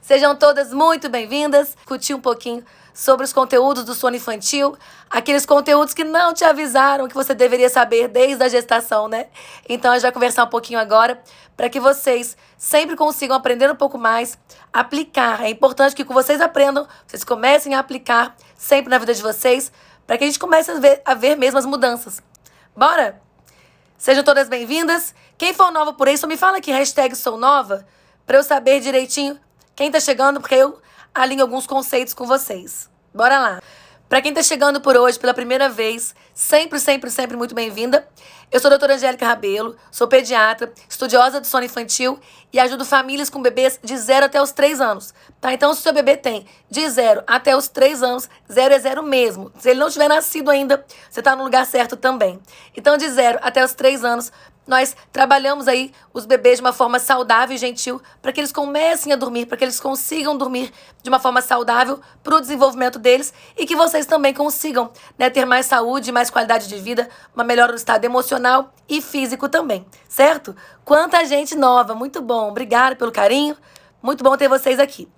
Sejam todas muito bem-vindas. Discutir um pouquinho sobre os conteúdos do sono infantil, aqueles conteúdos que não te avisaram que você deveria saber desde a gestação, né? Então, a gente vai conversar um pouquinho agora para que vocês sempre consigam aprender um pouco mais, aplicar. É importante que vocês aprendam, vocês comecem a aplicar sempre na vida de vocês, para que a gente comece a ver mesmo as mudanças. Bora? Sejam todas bem-vindas. Quem for nova por aí, só me fala aqui, #sounova, para eu saber direitinho quem tá chegando, porque eu alinho alguns conceitos com vocês. Bora lá. Para quem tá chegando por hoje pela primeira vez, sempre muito bem-vinda. Eu sou a doutora Angélica Rabelo, sou pediatra, estudiosa do sono infantil e ajudo famílias com bebês de 0 até os 3 anos. Tá? Então, se o seu bebê tem de 0 até os 3 anos, 0 é 0 mesmo. Se ele não tiver nascido ainda, você tá no lugar certo também. Então, de 0 até os 3 anos, nós trabalhamos aí os bebês de uma forma saudável e gentil para que eles comecem a dormir, para que eles consigam dormir de uma forma saudável para o desenvolvimento deles e que vocês também consigam, né, ter mais saúde, mais qualidade de vida, uma melhora no estado emocional e físico também, certo? Quanta gente nova, muito bom, obrigada pelo carinho, muito bom ter vocês aqui.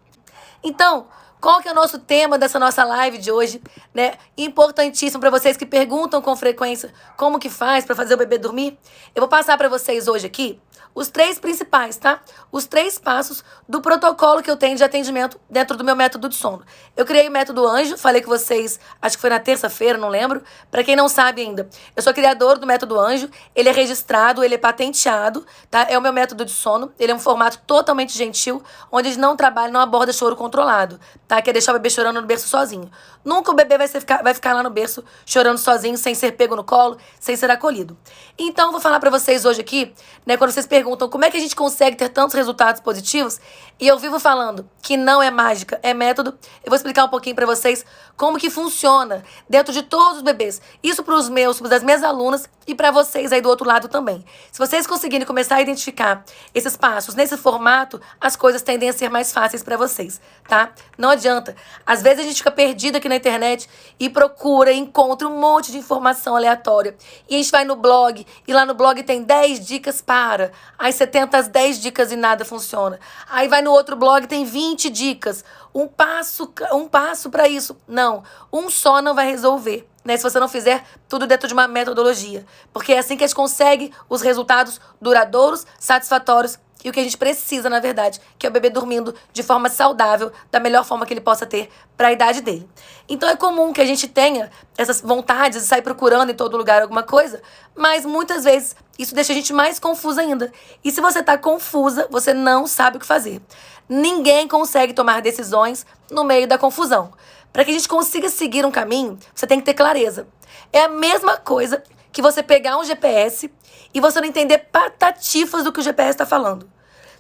Então, qual que é o nosso tema dessa nossa live de hoje, né? Importantíssimo para vocês que perguntam com frequência como que faz para fazer o bebê dormir. Eu vou passar para vocês hoje aqui os 3 principais, tá? Os 3 passos do protocolo que eu tenho de atendimento dentro do meu método de sono. Eu criei o método Anjo, falei com vocês, acho que foi na terça-feira, não lembro. Para quem não sabe ainda, eu sou criador do método Anjo, ele é registrado, ele é patenteado, tá? É o meu método de sono, ele é um formato totalmente gentil, onde a gente não trabalha, não aborda choro controlado, tá? Que é deixar o bebê chorando no berço sozinho. Nunca o bebê vai ficar lá no berço chorando sozinho, sem ser pego no colo, sem ser acolhido. Então, eu vou falar para vocês hoje aqui, né, quando vocês perguntam como é que a gente consegue ter tantos resultados positivos, e eu vivo falando que não é mágica, é método. Eu vou explicar um pouquinho para vocês como que funciona dentro de todos os bebês. Isso para os meus, para as minhas alunas e para vocês aí do outro lado também. Se vocês conseguirem começar a identificar esses passos nesse formato, as coisas tendem a ser mais fáceis para vocês, tá? Não adianta. Às vezes a gente fica perdido aqui na internet e procura, encontra um monte de informação aleatória. E a gente vai no blog, e lá no blog tem 10 dicas para. Aí você tenta as 10 dicas e nada funciona. Aí vai no outro blog, tem 20 dicas. Um passo para isso. Não, um só não vai resolver, né? Se você não fizer tudo dentro de uma metodologia. Porque é assim que a gente consegue os resultados duradouros, satisfatórios e o que a gente precisa, na verdade, que é o bebê dormindo de forma saudável, da melhor forma que ele possa ter para a idade dele. Então é comum que a gente tenha essas vontades de sair procurando em todo lugar alguma coisa, mas muitas vezes isso deixa a gente mais confusa ainda. E se você está confusa, você não sabe o que fazer. Ninguém consegue tomar decisões no meio da confusão. Para que a gente consiga seguir um caminho, você tem que ter clareza. É a mesma coisa que você pegar um GPS e você não entender patatifas do que o GPS está falando.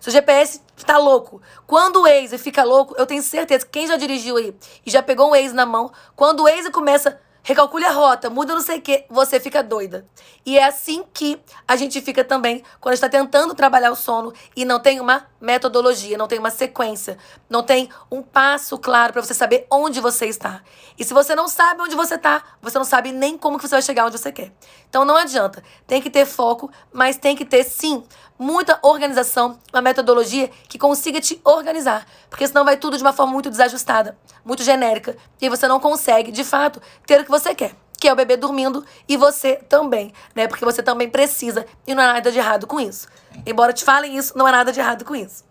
Se o GPS está louco, quando o Waze fica louco, eu tenho certeza que quem já dirigiu aí e já pegou um Waze na mão, quando o Waze começa, recalcule a rota, muda não sei o que, você fica doida. E é assim que a gente fica também quando está tentando trabalhar o sono e não tem uma metodologia, não tem uma sequência, não tem um passo claro para você saber onde você está. E se você não sabe onde você está, você não sabe nem como que você vai chegar onde você quer. Então não adianta, tem que ter foco, mas tem que ter sim muita organização, uma metodologia que consiga te organizar, porque senão vai tudo de uma forma muito desajustada, muito genérica, e você não consegue, de fato, ter o que você quer, que é o bebê dormindo e você também, né? Porque você também precisa e não há nada de errado com isso. Embora te falem isso, não há nada de errado com isso.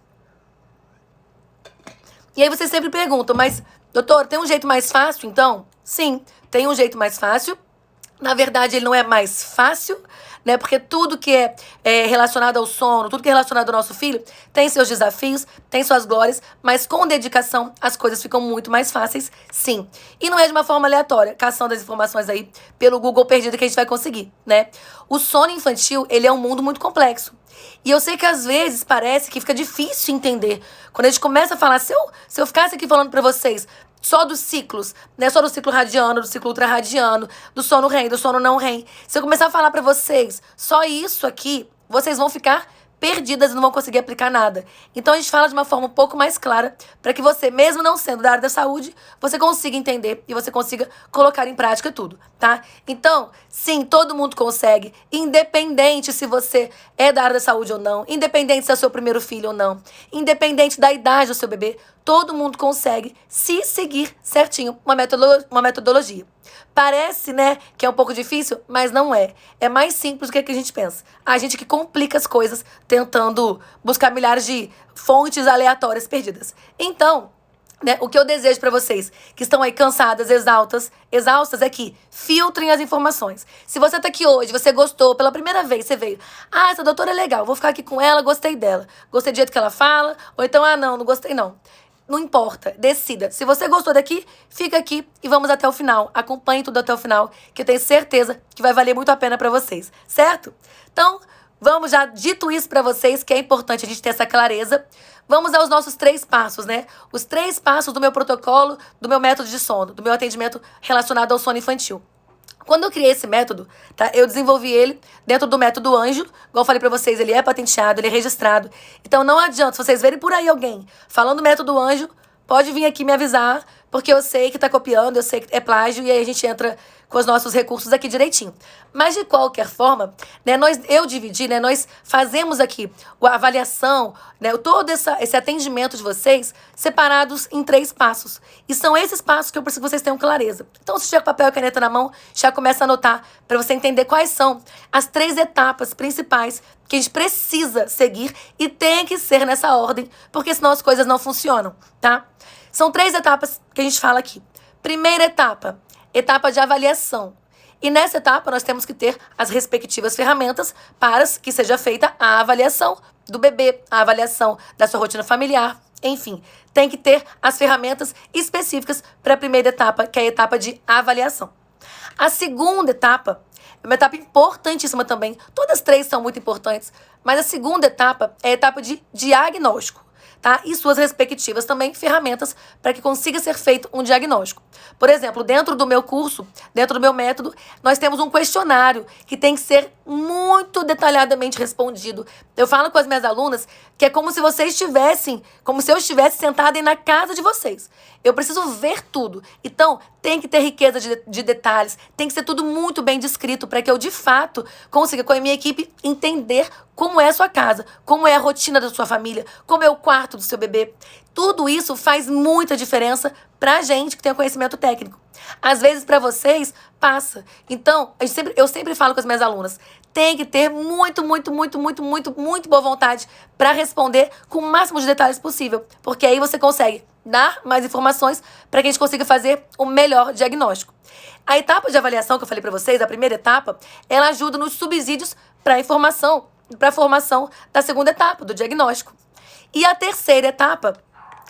E aí vocês sempre perguntam, mas, doutor, tem um jeito mais fácil, então? Sim, tem um jeito mais fácil. Na verdade, ele não é mais fácil, né? Porque tudo que é relacionado ao sono, tudo que é relacionado ao nosso filho, tem seus desafios, tem suas glórias, mas com dedicação as coisas ficam muito mais fáceis, sim. E não é de uma forma aleatória, caçando as informações aí pelo Google perdido que a gente vai conseguir, né? O sono infantil, ele é um mundo muito complexo. E eu sei que às vezes parece que fica difícil entender. Quando a gente começa a falar, se eu ficasse aqui falando pra vocês só dos ciclos, né? Só do ciclo radiano, do ciclo ultrarradiano, do sono REM, do sono não REM. Se eu começar a falar pra vocês só isso aqui, vocês vão ficar perdidas e não vão conseguir aplicar nada. Então a gente fala de uma forma um pouco mais clara para que você, mesmo não sendo da área da saúde, você consiga entender e você consiga colocar em prática tudo, tá? Então, sim, todo mundo consegue, independente se você é da área da saúde ou não, independente se é o seu primeiro filho ou não, independente da idade do seu bebê, todo mundo consegue se seguir certinho uma metodologia. Parece, né, que é um pouco difícil, mas não é. É mais simples do que a gente pensa. A gente que complica as coisas tentando buscar milhares de fontes aleatórias perdidas. Então, né, o que eu desejo para vocês que estão aí cansadas, exaustas, é que filtrem as informações. Se você tá aqui hoje, você gostou, pela primeira vez você veio, essa doutora é legal, vou ficar aqui com ela, gostei dela, gostei do jeito que ela fala, ou então, não gostei não. Não importa, decida. Se você gostou daqui, fica aqui e vamos até o final. Acompanhe tudo até o final, que eu tenho certeza que vai valer muito a pena para vocês, certo? Então, vamos já, dito isso para vocês, que é importante a gente ter essa clareza, vamos aos nossos 3 passos, né? Os 3 passos do meu protocolo, do meu método de sono, do meu atendimento relacionado ao sono infantil. Quando eu criei esse método, tá? Eu desenvolvi ele dentro do método Anjo. Igual eu falei pra vocês, ele é patenteado, ele é registrado. Então não adianta, se vocês verem por aí alguém falando método Anjo, pode vir aqui me avisar, porque eu sei que tá copiando, eu sei que é plágio, e aí a gente entra com os nossos recursos aqui direitinho. Mas de qualquer forma, né, eu dividi, né, nós fazemos aqui a avaliação, né, todo esse atendimento de vocês separados em 3 passos. E são esses passos que eu preciso que vocês tenham clareza. Então, se tiver papel e caneta na mão, já começa a anotar para você entender quais são as 3 etapas principais que a gente precisa seguir e tem que ser nessa ordem, porque senão as coisas não funcionam, tá? São 3 etapas que a gente fala aqui. Primeira etapa de avaliação. E nessa etapa nós temos que ter as respectivas ferramentas para que seja feita a avaliação do bebê, a avaliação da sua rotina familiar, enfim. Tem que ter as ferramentas específicas para a primeira etapa, que é a etapa de avaliação. A segunda etapa é uma etapa importantíssima também. Todas as 3 são muito importantes, mas a segunda etapa é a etapa de diagnóstico, tá? E suas respectivas também ferramentas para que consiga ser feito um diagnóstico. Por exemplo, dentro do meu curso, dentro do meu método, nós temos um questionário que tem que ser muito detalhadamente respondido. Eu falo com as minhas alunas que é como se eu estivesse sentada aí na casa de vocês. Eu preciso ver tudo. Então, tem que ter riqueza de detalhes, tem que ser tudo muito bem descrito para que eu, de fato, consiga, com a minha equipe, entender como é a sua casa, como é a rotina da sua família, como é o quarto do seu bebê. Tudo isso faz muita diferença pra gente que tem o conhecimento técnico. Às vezes, para vocês, passa. Então, eu sempre falo com as minhas alunas, tem que ter muito boa vontade para responder com o máximo de detalhes possível, porque aí você consegue dar mais informações para que a gente consiga fazer o melhor diagnóstico. A etapa de avaliação que eu falei para vocês, a primeira etapa, ela ajuda nos subsídios para a formação da segunda etapa, do diagnóstico. E a terceira etapa,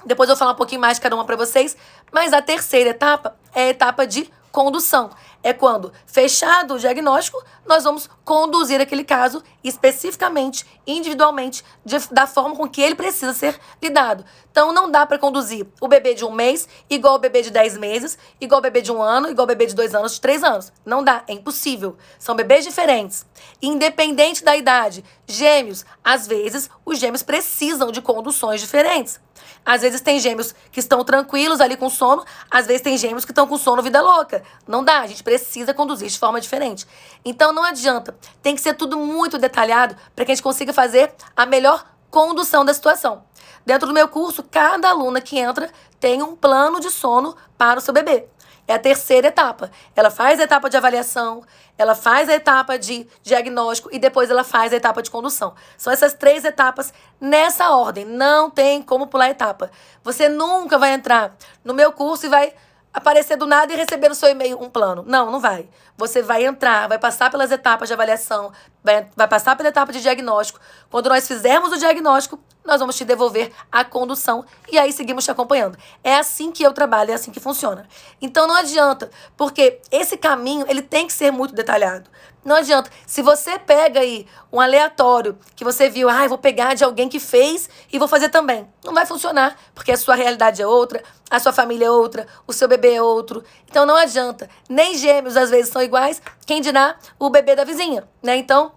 depois eu vou falar um pouquinho mais de cada uma para vocês, mas a terceira etapa é a etapa de condução. É quando, fechado o diagnóstico, nós vamos conduzir aquele caso especificamente, individualmente, da forma com que ele precisa ser lidado. Então, não dá para conduzir o bebê de 1 mês igual o bebê de 10 meses, igual o bebê de 1 ano, igual o bebê de 2 anos, de 3 anos. Não dá, é impossível. São bebês diferentes. Independente da idade, gêmeos, às vezes, os gêmeos precisam de conduções diferentes. Às vezes tem gêmeos que estão tranquilos ali com sono, às vezes tem gêmeos que estão com sono vida louca. Não dá, a gente precisa conduzir de forma diferente. Então não adianta, tem que ser tudo muito detalhado para que a gente consiga fazer a melhor condução da situação. Dentro do meu curso, cada aluna que entra tem um plano de sono para o seu bebê. É a terceira etapa. Ela faz a etapa de avaliação, ela faz a etapa de diagnóstico e depois ela faz a etapa de condução. São essas 3 etapas nessa ordem. Não tem como pular etapa. Você nunca vai entrar no meu curso e vai aparecer do nada e receber no seu e-mail um plano. Não, não vai. Você vai entrar, vai passar pelas etapas de avaliação, vai passar pela etapa de diagnóstico. Quando nós fizermos o diagnóstico, nós vamos te devolver a condução e aí seguimos te acompanhando. É assim que eu trabalho, é assim que funciona. Então não adianta, porque esse caminho ele tem que ser muito detalhado. Não adianta. Se você pega aí um aleatório que você viu, eu vou pegar de alguém que fez e vou fazer também. Não vai funcionar, porque a sua realidade é outra, a sua família é outra, o seu bebê é outro. Então não adianta. Nem gêmeos às vezes são iguais, quem dirá o bebê da vizinha, né? Então,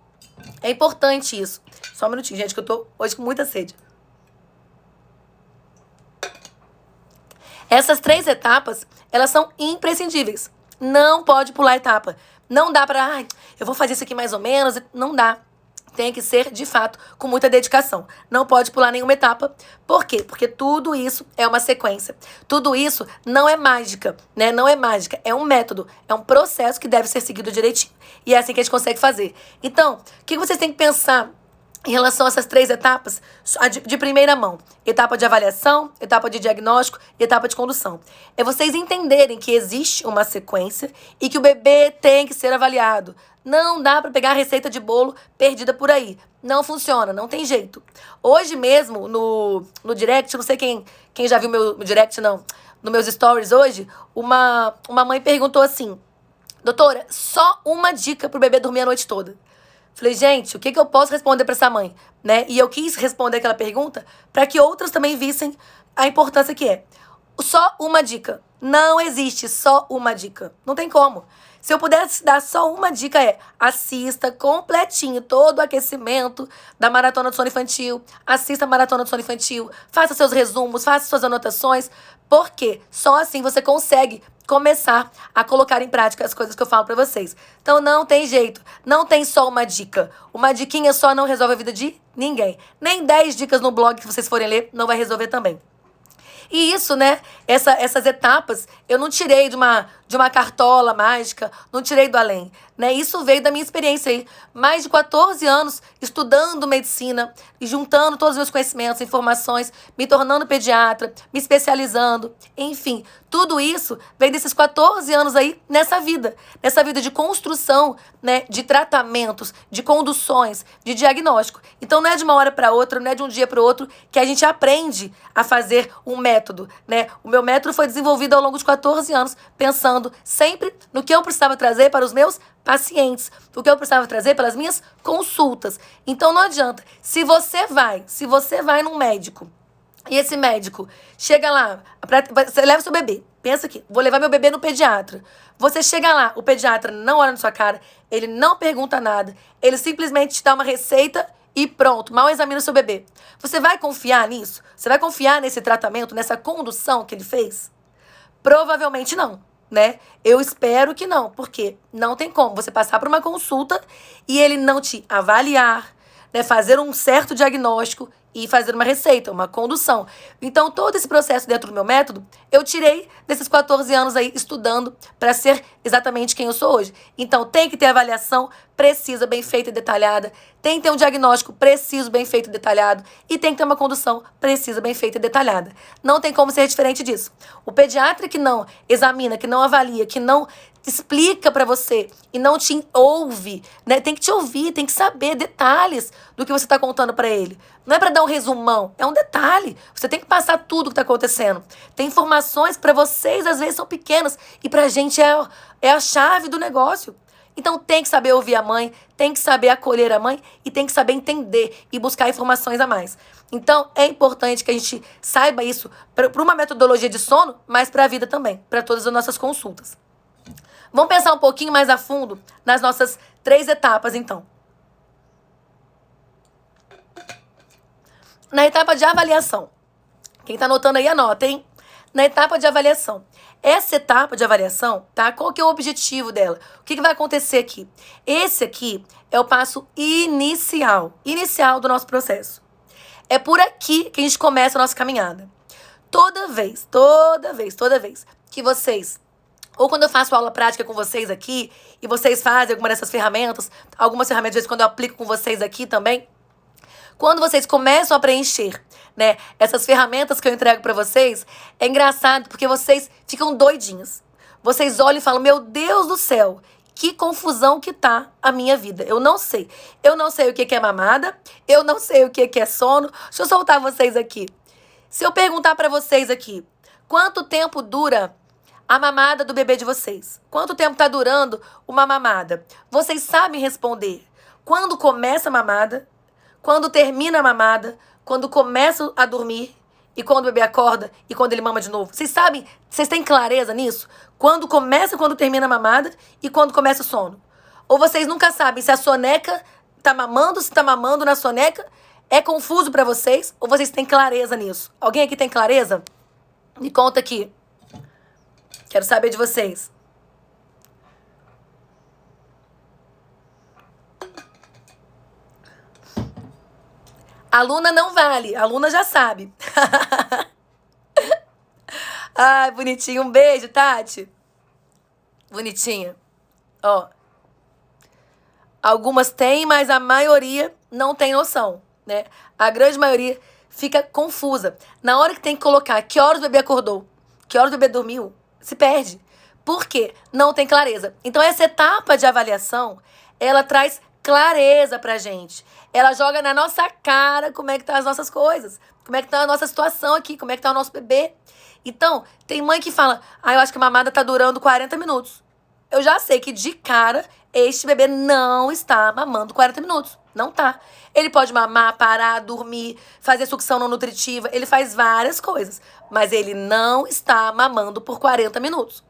É importante isso. Só um minutinho, gente, que eu tô hoje com muita sede. Essas 3 etapas, elas são imprescindíveis. Não pode pular etapa. Não dá pra, eu vou fazer isso aqui mais ou menos. Não dá. Tem que ser, de fato, com muita dedicação. Não pode pular nenhuma etapa. Por quê? Porque tudo isso é uma sequência. Tudo isso não é mágica, né? Não é mágica. É um método. É um processo que deve ser seguido direitinho. E é assim que a gente consegue fazer. Então, o que vocês têm que pensar em relação a essas 3 etapas, de primeira mão? Etapa de avaliação, etapa de diagnóstico e etapa de condução. É vocês entenderem que existe uma sequência e que o bebê tem que ser avaliado. Não dá para pegar a receita de bolo perdida por aí. Não funciona, não tem jeito. Hoje mesmo, no direct, não sei quem já viu meu direct, não. Nos meus stories hoje, uma mãe perguntou assim: doutora, só uma dica pro bebê dormir a noite toda. Falei, gente, o que eu posso responder para essa mãe? Né? E eu quis responder aquela pergunta para que outras também vissem a importância que é. Só uma dica. Não existe só uma dica. Não tem como. Se eu pudesse dar só uma dica assista completinho todo o aquecimento da Maratona do Sono Infantil, assista a Maratona do Sono Infantil, faça seus resumos, faça suas anotações, porque só assim você consegue começar a colocar em prática as coisas que eu falo pra vocês. Então não tem jeito, não tem só uma dica. Uma diquinha só não resolve a vida de ninguém. Nem 10 dicas no blog que vocês forem ler não vai resolver também. E isso, né, essas etapas, eu não tirei de uma cartola mágica, não tirei do além, né? Isso veio da minha experiência aí. Mais de 14 anos estudando medicina e juntando todos os meus conhecimentos, informações, me tornando pediatra, me especializando, enfim. Tudo isso vem desses 14 anos aí nessa vida de construção, né, de tratamentos, de conduções, de diagnóstico. Então não é de uma hora para outra, não é de um dia para o outro que a gente aprende a fazer um método, né? O meu método foi desenvolvido ao longo de 14 anos, pensando sempre no que eu precisava trazer para os meus pacientes, o que eu precisava trazer pelas minhas consultas. Então não adianta. Se você vai num médico e esse médico chega lá, você leva seu bebê, pensa aqui, vou levar meu bebê no pediatra. Você chega lá, o pediatra não olha na sua cara, ele não pergunta nada, ele simplesmente te dá uma receita e pronto, mal examina o seu bebê. Você vai confiar nisso? Você vai confiar nesse tratamento, nessa condução que ele fez? Provavelmente não, né? Eu espero que não, porque não tem como você passar por uma consulta e ele não te avaliar, né, fazer um certo diagnóstico e fazer uma receita, uma condução. Então, todo esse processo dentro do meu método, eu tirei desses 14 anos aí estudando para ser exatamente quem eu sou hoje. Então, tem que ter avaliação precisa, bem feita e detalhada. Tem que ter um diagnóstico preciso, bem feito e detalhado. E tem que ter uma condução precisa, bem feita e detalhada. Não tem como ser diferente disso. O pediatra que não examina, que não avalia, que não explica para você e não te ouve, né? Tem que te ouvir, tem que saber detalhes do que você está contando para ele. Não é para dar um resumão, é um detalhe. Você tem que passar tudo o que está acontecendo. Tem informações que para vocês às vezes são pequenas e para a gente é a chave do negócio. Então tem que saber ouvir a mãe, tem que saber acolher a mãe e tem que saber entender e buscar informações a mais. Então é importante que a gente saiba isso para uma metodologia de sono, mas para a vida também, para todas as nossas consultas. Vamos pensar um pouquinho mais a fundo nas nossas 3 etapas, então. Na etapa de avaliação. Quem está anotando aí, anota, hein? Na etapa de avaliação. Essa etapa de avaliação, tá? Qual que é o objetivo dela? O que vai acontecer aqui? Esse aqui é o passo inicial do nosso processo. É por aqui que a gente começa a nossa caminhada. Toda vez que vocês, ou quando eu faço aula prática com vocês aqui, e vocês fazem alguma dessas ferramentas, algumas ferramentas, às vezes, quando eu aplico com vocês aqui também, quando vocês começam a preencher, né, essas ferramentas que eu entrego pra vocês, é engraçado porque vocês ficam doidinhos. Vocês olham e falam, meu Deus do céu, que confusão que tá a minha vida. Eu não sei. Eu não sei o que é mamada, eu não sei o que é sono. Deixa eu soltar vocês aqui. Se eu perguntar pra vocês aqui, quanto tempo dura a mamada do bebê de vocês? Quanto tempo tá durando uma mamada? Vocês sabem responder. Quando começa a mamada, quando termina a mamada, quando começa a dormir e quando o bebê acorda e quando ele mama de novo. Vocês sabem, vocês têm clareza nisso? Quando começa, quando termina a mamada e quando começa o sono. Ou vocês nunca sabem se a soneca tá mamando, se tá mamando na soneca, é confuso pra vocês ou vocês têm clareza nisso? Alguém aqui tem clareza? Me conta aqui. Quero saber de vocês. Aluna não vale, aluna já sabe. Ai, bonitinho. Um beijo, Tati. Bonitinha. Ó. Algumas têm, mas a maioria não tem noção, né? A grande maioria fica confusa. Na hora que tem que colocar que horas o bebê acordou, que horas o bebê dormiu, se perde. Por quê? Não tem clareza. Então, essa etapa de avaliação, ela traz clareza pra gente. Ela joga na nossa cara como é que tá as nossas coisas, como é que tá a nossa situação aqui, como é que tá o nosso bebê. Então, tem mãe que fala, eu acho que a mamada tá durando 40 minutos. Eu já sei que de cara, este bebê não está mamando 40 minutos. Não tá. Ele pode mamar, parar, dormir, fazer sucção não nutritiva, ele faz várias coisas, mas ele não está mamando por 40 minutos.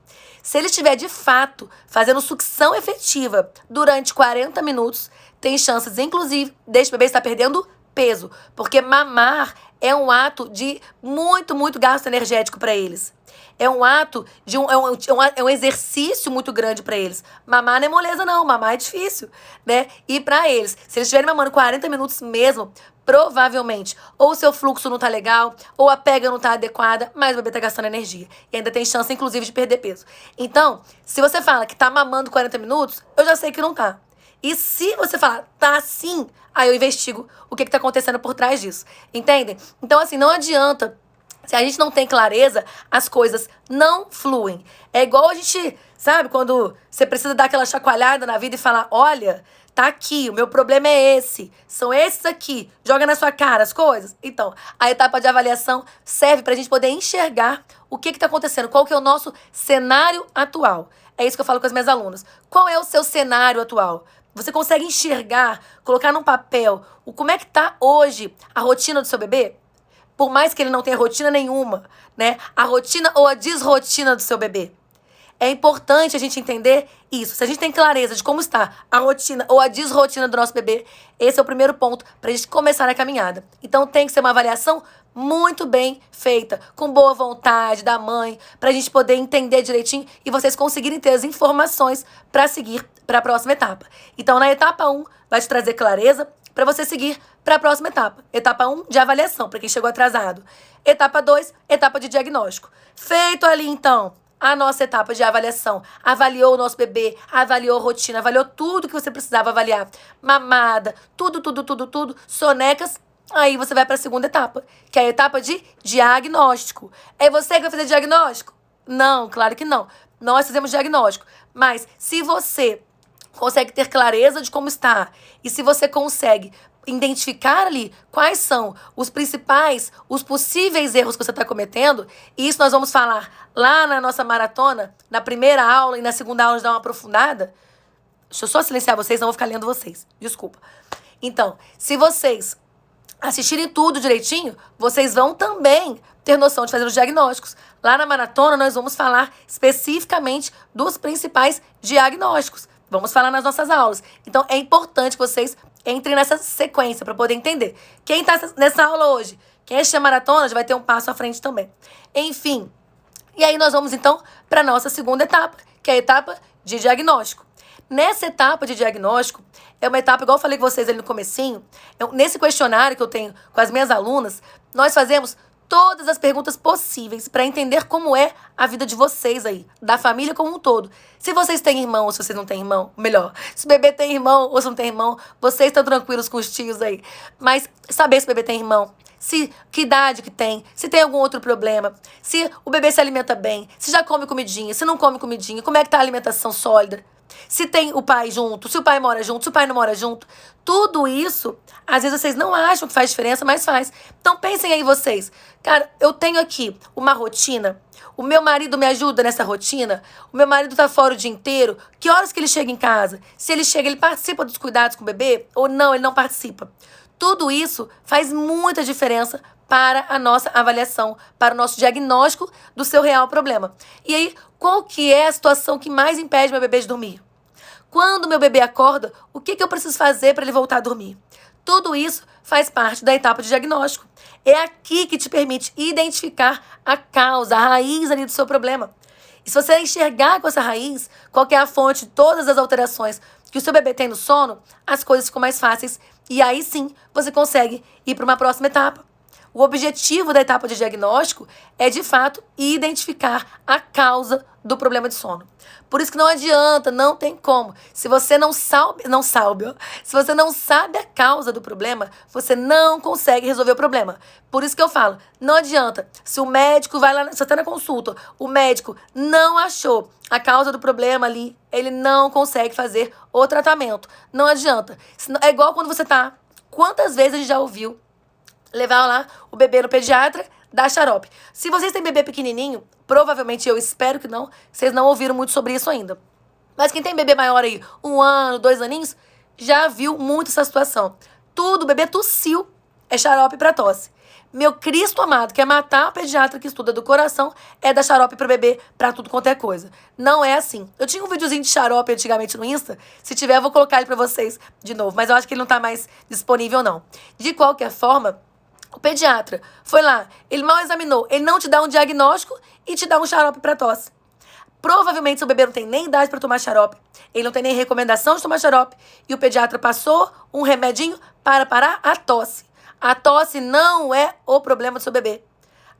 Se ele estiver, de fato, fazendo sucção efetiva durante 40 minutos, tem chances, inclusive, deste bebê estar perdendo peso, porque mamar é um ato de muito gasto energético para eles. É um ato de um exercício muito grande para eles. Mamar não é moleza, não. Mamar é difícil, né? E para eles, se eles estiverem mamando 40 minutos mesmo, provavelmente, ou o seu fluxo não tá legal, ou a pega não tá adequada, mas o bebê tá gastando energia. E ainda tem chance, inclusive, de perder peso. Então, se você fala que tá mamando 40 minutos, eu já sei que não tá. E se você falar, tá assim, aí eu investigo o que tá acontecendo por trás disso. Entendem? Então, assim, não adianta. Se a gente não tem clareza, as coisas não fluem. É igual a gente, sabe, quando você precisa dar aquela chacoalhada na vida e falar, olha, tá aqui, o meu problema é esse, são esses aqui, joga na sua cara as coisas. Então, a etapa de avaliação serve pra gente poder enxergar o que tá acontecendo, qual que é o nosso cenário atual. É isso que eu falo com as minhas alunas. Qual é o seu cenário atual? Você consegue enxergar, colocar num papel, como é que tá hoje a rotina do seu bebê? Por mais que ele não tenha rotina nenhuma, né? A rotina ou a desrotina do seu bebê. É importante a gente entender isso. Se a gente tem clareza de como está a rotina ou a desrotina do nosso bebê, esse é o primeiro ponto para a gente começar a caminhada. Então tem que ser uma avaliação muito bem feita, com boa vontade da mãe, para a gente poder entender direitinho e vocês conseguirem ter as informações para seguir para a próxima etapa. Então, na etapa 1, vai te trazer clareza para você seguir para a próxima etapa. Etapa 1, de avaliação, para quem chegou atrasado. Etapa 2, etapa de diagnóstico. Feito ali, então, a nossa etapa de avaliação. Avaliou o nosso bebê, avaliou a rotina, avaliou tudo que você precisava avaliar. Mamada, tudo. Sonecas. Aí você vai para a segunda etapa, que é a etapa de diagnóstico. É você que vai fazer diagnóstico? Não, claro que não. Nós fazemos diagnóstico. Mas se você consegue ter clareza de como está e se você consegue identificar ali quais são os principais, os possíveis erros que você está cometendo, e isso nós vamos falar lá na nossa maratona, na primeira aula e na segunda aula de dar uma aprofundada. Deixa eu só silenciar vocês, não vou ficar lendo vocês. Desculpa. Então, se vocês assistirem tudo direitinho, vocês vão também ter noção de fazer os diagnósticos. Lá na maratona, nós vamos falar especificamente dos principais diagnósticos. Vamos falar nas nossas aulas. Então, é importante que vocês entrem nessa sequência para poder entender. Quem está nessa aula hoje, quem assistir a maratona, já vai ter um passo à frente também. Enfim. E aí, nós vamos, então, para a nossa segunda etapa, que é a etapa de diagnóstico. Nessa etapa de diagnóstico, é uma etapa, igual eu falei com vocês ali no comecinho, nesse questionário que eu tenho com as minhas alunas, nós fazemos todas as perguntas possíveis para entender como é a vida de vocês aí, da família como um todo. Se vocês têm irmão ou se vocês não têm irmão, melhor. Se o bebê tem irmão ou se não tem irmão, vocês estão tranquilos com os tios aí. Mas saber se o bebê tem irmão, que idade que tem, se tem algum outro problema, se o bebê se alimenta bem, se já come comidinha, se não come comidinha, como é que tá a alimentação sólida. Se tem o pai junto, se o pai mora junto, se o pai não mora junto. Tudo isso, às vezes vocês não acham que faz diferença, mas faz. Então pensem aí vocês. Cara, eu tenho aqui uma rotina. O meu marido me ajuda nessa rotina. O meu marido tá fora o dia inteiro. Que horas que ele chega em casa? Se ele chega, ele participa dos cuidados com o bebê? Ou não, ele não participa? Tudo isso faz muita diferença para a nossa avaliação, para o nosso diagnóstico do seu real problema. E aí, qual que é a situação que mais impede meu bebê de dormir? Quando meu bebê acorda, o que eu preciso fazer para ele voltar a dormir? Tudo isso faz parte da etapa de diagnóstico. É aqui que te permite identificar a causa, a raiz ali do seu problema. E se você enxergar com essa raiz, qual que é a fonte de todas as alterações que o seu bebê tem no sono, as coisas ficam mais fáceis e aí sim você consegue ir para uma próxima etapa. O objetivo da etapa de diagnóstico é, de fato, identificar a causa do problema de sono. Por isso que não adianta, não tem como. Se você se você não sabe a causa do problema, você não consegue resolver o problema. Por isso que eu falo, não adianta. Se o médico vai lá, você está na consulta, o médico não achou a causa do problema ali, ele não consegue fazer o tratamento. Não adianta. É igual quando você tá. Quantas vezes a gente já ouviu levar lá o bebê no pediatra, dar xarope? Se vocês têm bebê pequenininho, provavelmente, eu espero que não, vocês não ouviram muito sobre isso ainda. Mas quem tem bebê maior aí, 1 ano, 2 aninhos, já viu muito essa situação. Tudo, o bebê tossiu, é xarope para tosse. Meu Cristo amado, quer matar a pediatra que estuda do coração, é dar xarope para bebê para tudo quanto é coisa. Não é assim. Eu tinha um videozinho de xarope antigamente no Insta. Se tiver, eu vou colocar ele para vocês de novo. Mas eu acho que ele não tá mais disponível, não. De qualquer forma, o pediatra foi lá, ele mal examinou, ele não te dá um diagnóstico e te dá um xarope para tosse. Provavelmente seu bebê não tem nem idade para tomar xarope, ele não tem nem recomendação de tomar xarope e o pediatra passou um remedinho para parar a tosse. A tosse não é o problema do seu bebê.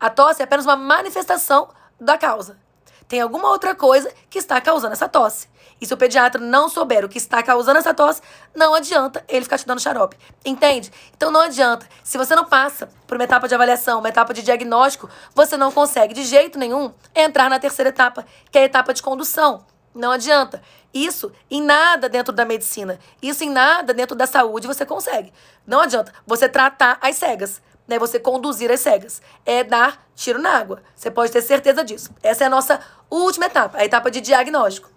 A tosse é apenas uma manifestação da causa. Tem alguma outra coisa que está causando essa tosse. E se o pediatra não souber o que está causando essa tosse, não adianta ele ficar te dando xarope. Entende? Então não adianta. Se você não passa por uma etapa de avaliação, uma etapa de diagnóstico, você não consegue de jeito nenhum entrar na terceira etapa, que é a etapa de condução. Não adianta. Isso em nada dentro da medicina, isso em nada dentro da saúde você consegue. Não adianta você tratar as cegas, né? Você conduzir as cegas. É dar tiro na água. Você pode ter certeza disso. Essa é a nossa última etapa, a etapa de diagnóstico.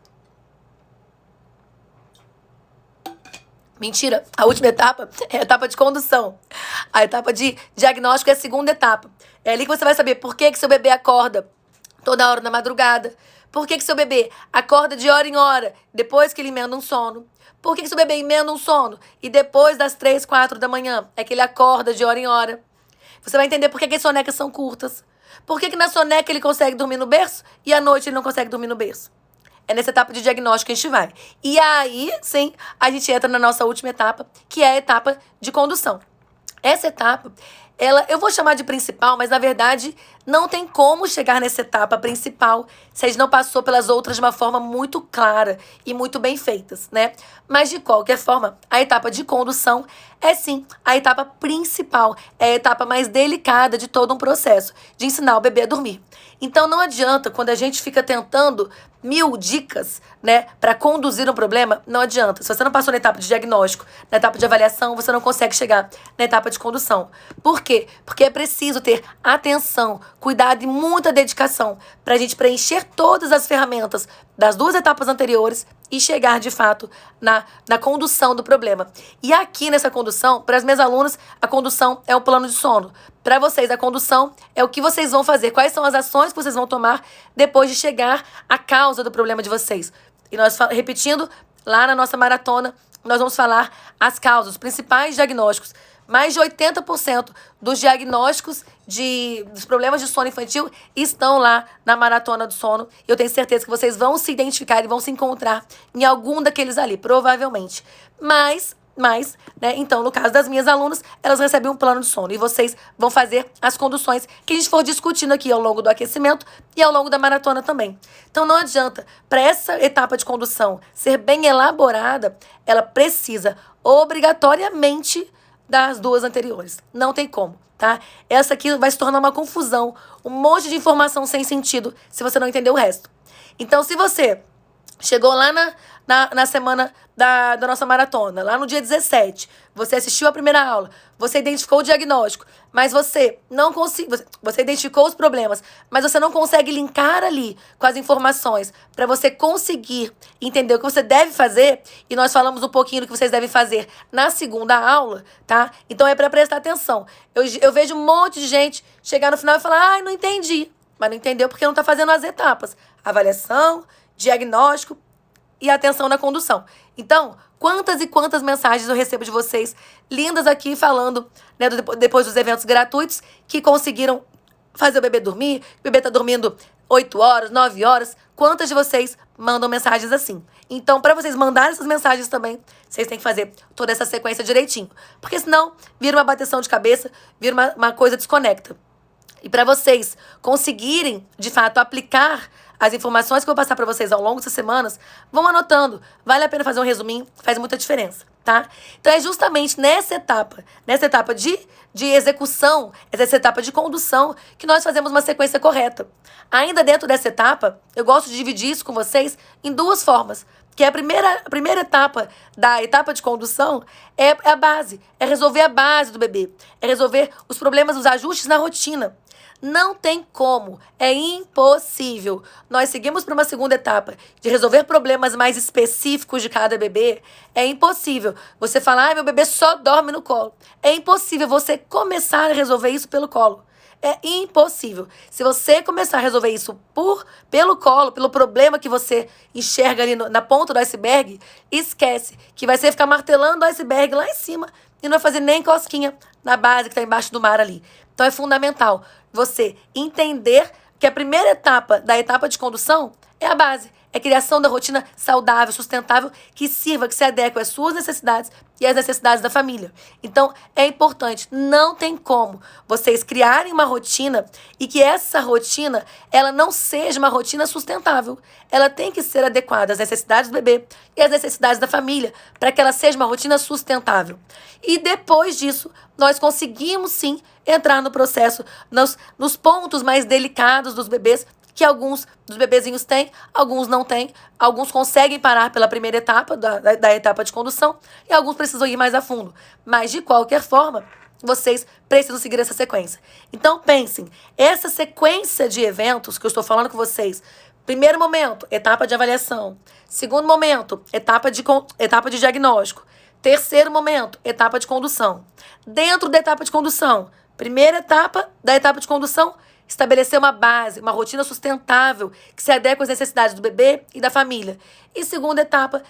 Mentira, a última etapa é a etapa de condução. A etapa de diagnóstico é a segunda etapa. É ali que você vai saber por que seu bebê acorda toda hora na madrugada. Por que seu bebê acorda de hora em hora depois que ele emenda um sono. Por que seu bebê emenda um sono e depois das 3, 4 da manhã é que ele acorda de hora em hora. Você vai entender por que as sonecas são curtas. Por que na soneca ele consegue dormir no berço e à noite ele não consegue dormir no berço. É nessa etapa de diagnóstico que a gente vai. E aí, sim, a gente entra na nossa última etapa, que é a etapa de condução. Essa etapa, eu vou chamar de principal, mas na verdade não tem como chegar nessa etapa principal se a gente não passou pelas outras de uma forma muito clara e muito bem feitas, né? Mas de qualquer forma, a etapa de condução é sim a etapa principal, é a etapa mais delicada de todo um processo de ensinar o bebê a dormir. Então não adianta quando a gente fica tentando 1000 dicas, né, para conduzir um problema, não adianta. Se você não passou na etapa de diagnóstico, na etapa de avaliação, você não consegue chegar na etapa de condução. Por quê? Porque é preciso ter atenção, cuidado e muita dedicação para a gente preencher todas as ferramentas das 2 etapas anteriores e chegar, de fato, na condução do problema. E aqui nessa condução, para as minhas alunas, a condução é um plano de sono. Para vocês, a condução é o que vocês vão fazer, quais são as ações que vocês vão tomar depois de chegar à causa do problema de vocês. E nós, repetindo, lá na nossa maratona, nós vamos falar as causas, os principais diagnósticos. Mais de 80% dos diagnósticos dos problemas de sono infantil estão lá na maratona do sono. Eu tenho certeza que vocês vão se identificar e vão se encontrar em algum daqueles ali, provavelmente. Mas, né, então, no caso das minhas alunas, elas recebem um plano de sono e vocês vão fazer as conduções que a gente for discutindo aqui ao longo do aquecimento e ao longo da maratona também. Então, não adianta, para essa etapa de condução ser bem elaborada, ela precisa obrigatoriamente das 2 anteriores. Não tem como, tá? Essa aqui vai se tornar uma confusão, um monte de informação sem sentido se você não entender o resto. Então, se você chegou lá na semana da nossa maratona, lá no dia 17, você assistiu a primeira aula, você identificou o diagnóstico, mas você não conseguiu, você identificou os problemas, mas você não consegue linkar ali com as informações para você conseguir entender o que você deve fazer, e nós falamos um pouquinho do que vocês devem fazer na segunda aula, tá? Então é para prestar atenção. Eu vejo um monte de gente chegar no final e falar, ai, não entendi, mas não entendeu porque não está fazendo as etapas. Avaliação, diagnóstico e atenção na condução. Então, quantas e quantas mensagens eu recebo de vocês lindas aqui falando, né, depois dos eventos gratuitos, que conseguiram fazer o bebê dormir, o bebê tá dormindo 8 horas, 9 horas. Quantas de vocês mandam mensagens assim? Então, para vocês mandarem essas mensagens também, vocês têm que fazer toda essa sequência direitinho. Porque senão, vira uma bateção de cabeça, vira uma coisa desconecta. E para vocês conseguirem, de fato, aplicar as informações que eu vou passar para vocês ao longo dessas semanas, vão anotando. Vale a pena fazer um resuminho, faz muita diferença, tá? Então é justamente nessa etapa de execução, essa etapa de condução, que nós fazemos uma sequência correta. Ainda dentro dessa etapa, eu gosto de dividir isso com vocês em duas formas. Que a primeira etapa da etapa de condução é a base, é resolver a base do bebê, é resolver os problemas, os ajustes na rotina. Não tem como, é impossível. Nós seguimos para uma segunda etapa de resolver problemas mais específicos de cada bebê. É impossível você falar, meu bebê só dorme no colo. É impossível você começar a resolver isso pelo colo. É impossível. Se você começar a resolver isso pelo colo, pelo problema que você enxerga ali na ponta do iceberg, esquece que vai ser ficar martelando o iceberg lá em cima e não vai fazer nem cosquinha na base que está embaixo do mar ali. Então é fundamental você entender que a primeira etapa da etapa de condução é a base. É a criação da rotina saudável, sustentável, que sirva, que se adeque às suas necessidades e às necessidades da família. Então, é importante, não tem como vocês criarem uma rotina e que essa rotina, ela não seja uma rotina sustentável. Ela tem que ser adequada às necessidades do bebê e às necessidades da família, para que ela seja uma rotina sustentável. E depois disso, nós conseguimos sim entrar no processo, nos pontos mais delicados dos bebês, que alguns dos bebezinhos têm, alguns não têm. Alguns conseguem parar pela primeira etapa da etapa de condução e alguns precisam ir mais a fundo. Mas, de qualquer forma, vocês precisam seguir essa sequência. Então, pensem, essa sequência de eventos que eu estou falando com vocês, primeiro momento, etapa de avaliação. Segundo momento, etapa de diagnóstico. Terceiro momento, etapa de condução. Dentro da etapa de condução, primeira etapa da etapa de condução, estabelecer uma base, uma rotina sustentável que se adequa às necessidades do bebê e da família. E segunda etapa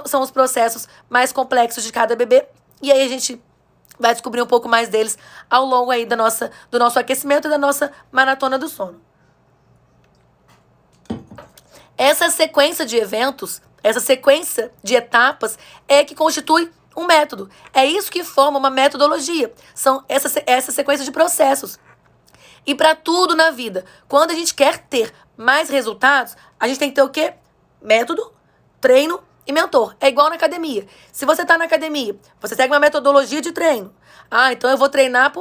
são os processos mais complexos de cada bebê. E aí a gente vai descobrir um pouco mais deles ao longo aí do nosso aquecimento e da nossa maratona do sono. Essa sequência de eventos, essa sequência de etapas é que constitui um método. É isso que forma uma metodologia. São essa sequência de processos. E para tudo na vida, quando a gente quer ter mais resultados, a gente tem que ter o quê? Método, treino e mentor. É igual na academia. Se você está na academia, você segue uma metodologia de treino. Então eu vou treinar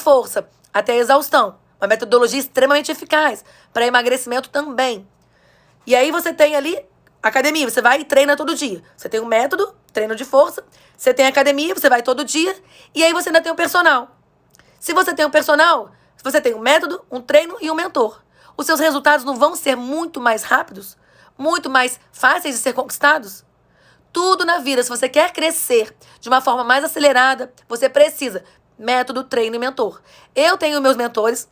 força até a exaustão. Uma metodologia extremamente eficaz para emagrecimento também. E aí você tem ali academia, você vai e treina todo dia. Você tem um método, treino de força. Você tem academia, você vai todo dia. E aí você ainda tem um personal. Se você tem um personal, você tem um método, um treino e um mentor. Os seus resultados não vão ser muito mais rápidos? Muito mais fáceis de ser conquistados? Tudo na vida, se você quer crescer de uma forma mais acelerada, você precisa método, treino e mentor. Eu tenho meus mentores,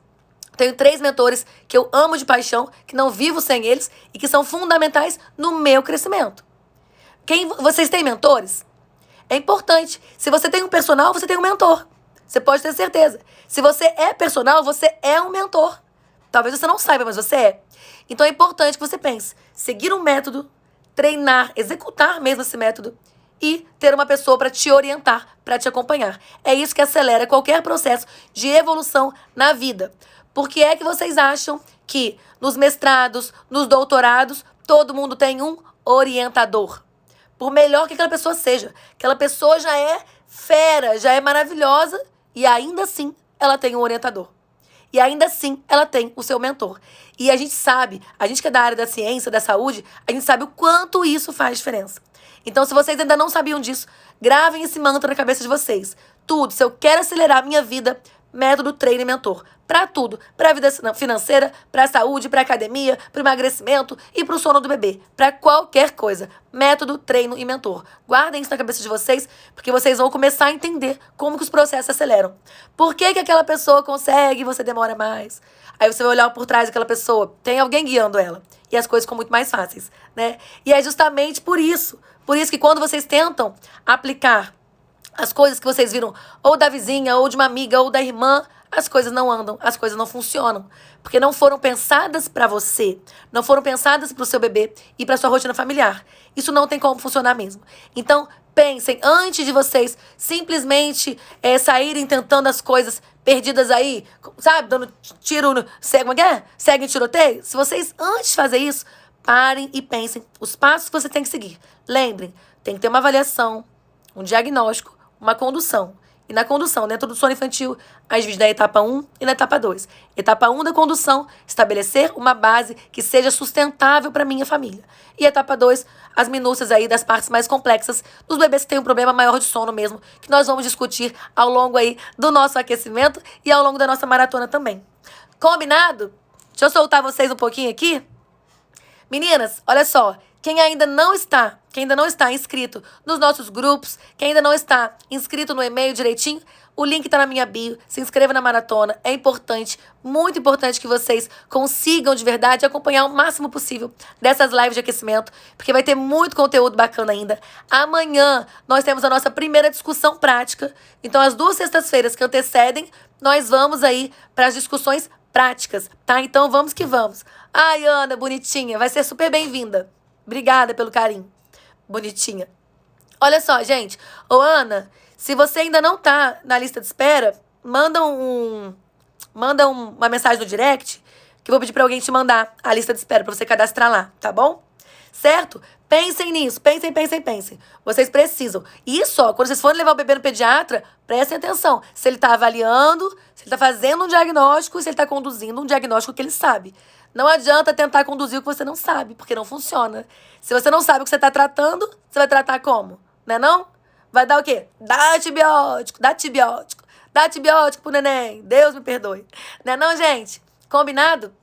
tenho 3 mentores que eu amo de paixão, que não vivo sem eles e que são fundamentais no meu crescimento. Vocês têm mentores? É importante. Se você tem um personal, você tem um mentor. Você pode ter certeza. Se você é personal, você é um mentor. Talvez você não saiba, mas você é. Então é importante que você pense. Seguir um método, treinar, executar mesmo esse método e ter uma pessoa para te orientar, para te acompanhar. É isso que acelera qualquer processo de evolução na vida. Por que é que vocês acham que nos mestrados, nos doutorados, todo mundo tem um orientador? Por melhor que aquela pessoa seja. Aquela pessoa já é fera, já é maravilhosa e ainda assim ela tem um orientador. E ainda assim ela tem o seu mentor. E a gente sabe, a gente que é da área da ciência, da saúde, a gente sabe o quanto isso faz diferença. Então, se vocês ainda não sabiam disso, gravem esse mantra na cabeça de vocês. Tudo, se eu quero acelerar a minha vida, método treino e mentor. Para tudo, para a vida financeira, para a saúde, para a academia, para o emagrecimento e para o sono do bebê. Para qualquer coisa. Método, treino e mentor. Guardem isso na cabeça de vocês, porque vocês vão começar a entender como que os processos aceleram. Por que que aquela pessoa consegue e você demora mais? Aí você vai olhar por trás daquela pessoa, tem alguém guiando ela. E as coisas ficam muito mais fáceis, né? E é justamente por isso que quando vocês tentam aplicar as coisas que vocês viram ou da vizinha, ou de uma amiga, ou da irmã, as coisas não andam, as coisas não funcionam. Porque não foram pensadas para você, não foram pensadas para o seu bebê e para sua rotina familiar. Isso não tem como funcionar mesmo. Então, pensem, antes de vocês simplesmente saírem tentando as coisas perdidas aí, sabe, dando tiro no... Segue em tiroteio. Se vocês, antes de fazer isso, parem e pensem os passos que você tem que seguir. Lembrem, tem que ter uma avaliação, um diagnóstico, uma condução. E na condução, dentro do sono infantil, a gente divide na etapa 1 e na etapa 2. Etapa 1 da condução, estabelecer uma base que seja sustentável para minha família. E etapa 2, as minúcias aí das partes mais complexas dos bebês que têm um problema maior de sono mesmo, que nós vamos discutir ao longo aí do nosso aquecimento e ao longo da nossa maratona também. Combinado? Deixa eu soltar vocês um pouquinho aqui. Meninas, olha só, quem ainda não está inscrito nos nossos grupos, quem ainda não está inscrito no e-mail direitinho, o link está na minha bio, se inscreva na maratona, é importante, muito importante que vocês consigam de verdade acompanhar o máximo possível dessas lives de aquecimento, porque vai ter muito conteúdo bacana ainda. Amanhã nós temos a nossa primeira discussão prática, então as 2 sextas-feiras que antecedem, nós vamos aí para as discussões práticas, tá? Então vamos que vamos. Ai, Ana, bonitinha, vai ser super bem-vinda. Obrigada pelo carinho. Bonitinha. Olha só, gente. Ô, Ana, se você ainda não tá na lista de espera, manda uma mensagem no direct que eu vou pedir pra alguém te mandar a lista de espera pra você cadastrar lá, tá bom? Certo? Pensem nisso. Pensem. Vocês precisam. Isso, ó, quando vocês forem levar o bebê no pediatra, prestem atenção. Se ele tá avaliando, se ele tá fazendo um diagnóstico e se ele tá conduzindo um diagnóstico que ele sabe. Não adianta tentar conduzir o que você não sabe, porque não funciona. Se você não sabe o que você está tratando, você vai tratar como? Não é não? Vai dar o quê? Dá antibiótico pro neném. Deus me perdoe. Não é não, gente? Combinado?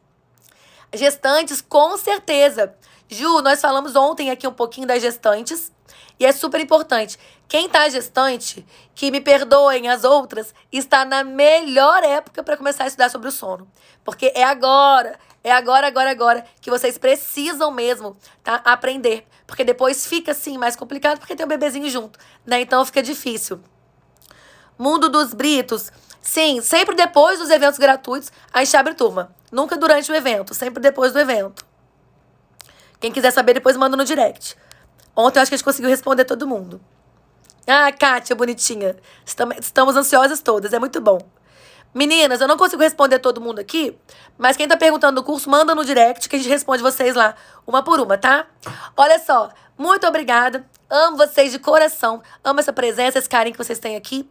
Gestantes, com certeza. Ju, nós falamos ontem aqui um pouquinho das gestantes. E é super importante. Quem está gestante, que me perdoem as outras, está na melhor época para começar a estudar sobre o sono. Porque é agora que vocês precisam mesmo, tá, aprender. Porque depois fica, assim, mais complicado porque tem um bebezinho junto, né? Então fica difícil. Mundo dos Britos. Sim, sempre depois dos eventos gratuitos, a gente abre turma. Nunca durante o evento, sempre depois do evento. Quem quiser saber, depois manda no direct. Ontem eu acho que a gente conseguiu responder todo mundo. Ah, Kátia, bonitinha. Estamos ansiosas todas, é muito bom. Meninas, eu não consigo responder todo mundo aqui, mas quem tá perguntando do curso, manda no direct que a gente responde vocês lá, uma por uma, tá? Olha só, muito obrigada. Amo vocês de coração. Amo essa presença, esse carinho que vocês têm aqui.